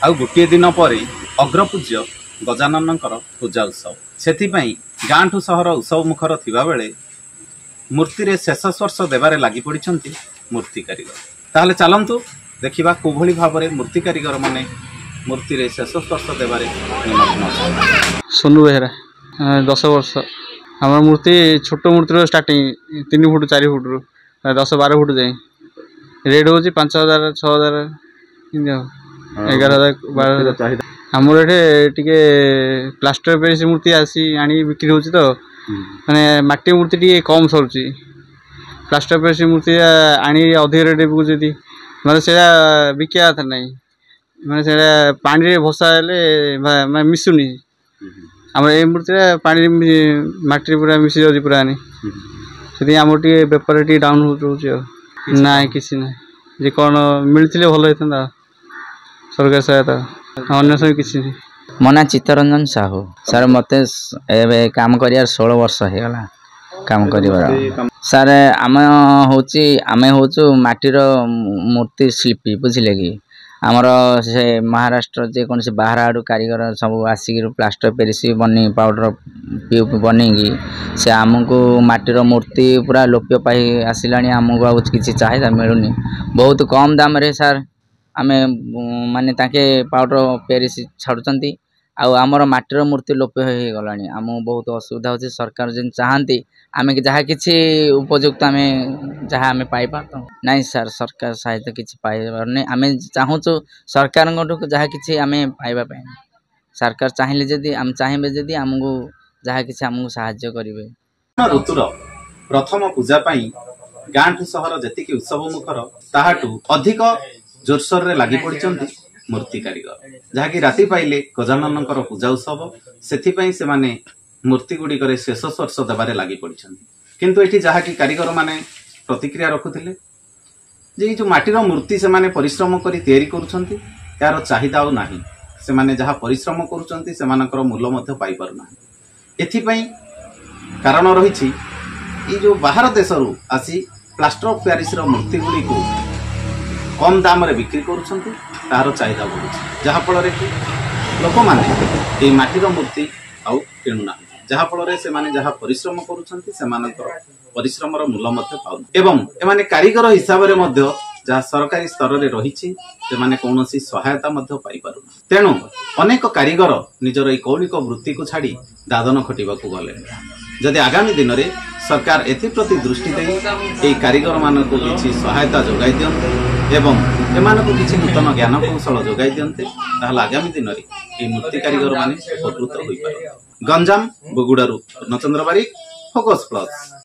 आउ गोटे दिन पर अग्रपूज्य गजाननकर पूजा उत्सव से गाँठू सहर उत्सव मुखर थिबा बेले मूर्ति रे शेष स्पर्श देवारे लागि पड़िछंती मूर्ति कारीगर। ताहले चलंतु देखिबा कोभली भाबरे मूर्ति कारीगर माने मूर्ति रे शेष स्पर्श देवारे निमग्न अछंती। सोनू बेहरा 10 वर्ष हमर मूर्ति छोट मूर्ति स्टार्टिंग 3 फुट 4 फुट रु 10-12 फुट जाए रेट होची 5000 6000 11,000 12,000 हमर एठे टिके प्लास्टर पेरिस मूर्ति आसी आनी बिक्री होची तो माने माटी मूर्ति टिके कम सरुची प्लास्टर पेरिस मूर्ति आनी अधिक रेट बिकुची माने सेरा बिकिया था नहीं माने सेरा पानी रे भसा हेले मिसुनी आम ए मूर्ति पानी माटी पूरा मिसी जाऊँ पूरा आनी से आम टे बेपार टे डाउन हो ना किसी ना जे कौन मिलते भल होता सरकार सहायता अन्य सब किसी नहीं। मो ना चित्तरंजन साहू सर मत काम कर 16 वर्ष हो गला काम कर सर आम हूँ माटीर मूर्ति शिल्पी बुझे कि आमर से महाराष्ट्र जेकोसी बाहर आड़ू कारीगर सब आसिक प्लास्टर पेरिस बनी पाउडर पीओपी बनईकि से आमको माटीर मूर्ति पूरा लोप्य पाई आसला आमको आ किसी चाहिदा मिलूनी बहुत कम दाम रे सार आमे माने ताके पाउडर पेरिस छाड़ुचंती आमर माटीर मूर्ति लोप्य हो गला आम बहुत असुविधा होची सरकार जेन चाहती आमे जहाँ किसी उपयुक्त आमे जहाँ आमे पाई पारता नहीं सर सरकार सहायता किसी पाई नहीं आमे चाहूँ सरकार जहाँ किसी आमे पाइबा पाए सरकार चाहिए जदि आम चाहिए जदि आमको जहाँ किसी आमको साहाय्य करेंगे। ऋतुर प्रथम पूजा पाई गाँठू सहर जेतिकी उत्सव मुखर ताहाटू अधिक जोरसोर रे लागि पड़िचंती मूर्ति कारीगर जहाँकि राति पाइले गजाननकर पूजा उत्सव से माने मूर्ति गुड़िक शेष स्पर्श देवारे लागि पड़िचंती किंतु एठी जहाँकि कारीगर माने प्रतिक्रिया रखुथिले जे जो माटीर मूर्ति से माने परिश्रम करी तैयारी करूछंती यार चाहिदा नाही से माने जहाँ परिश्रम करूछंती से मानकर मूल्य मध्य पाई पारु नाही। एथिपई कारण रहिछि ई जो बाहर देशरू आसी प्लास्टर ऑफ पेरिस रो मूर्ति गुड़ी को कम दाम रे बिक्री करूछंती तार चाहिदा बढ़ुछि जहाँ फल कि लोक माने माटीर मूर्ति आउ किणुना जहाँ फल से माने जहाँ परिश्रम करूछंती से मानकर परिश्रम मूल्य मध्य पाउन एवं एमाने कारीगर हिसाब रे मध्य जहाँ सरकारी स्तर रे रहिछि से माने कोनोसी सहायता मध्य पाई पारुना तेणु अनेक कारीगर निजर ई कौलिक वृत्ति को छाड़ी दादन खटिबा को गले जदि आगामी दिन में सरकार एप्रति दृष्टि दे कारीगर मान को किसी सहायता जोगाई दियंते एवं एमानकु किसी नूतन ज्ञान कौशल जोगाई दियंते ताहले आगामी दिन में मूर्ति कारीगर माने उपकृत होई पारे। गंजाम बुगुडारू पूर्णचंद्र बारिक फोकस प्लस।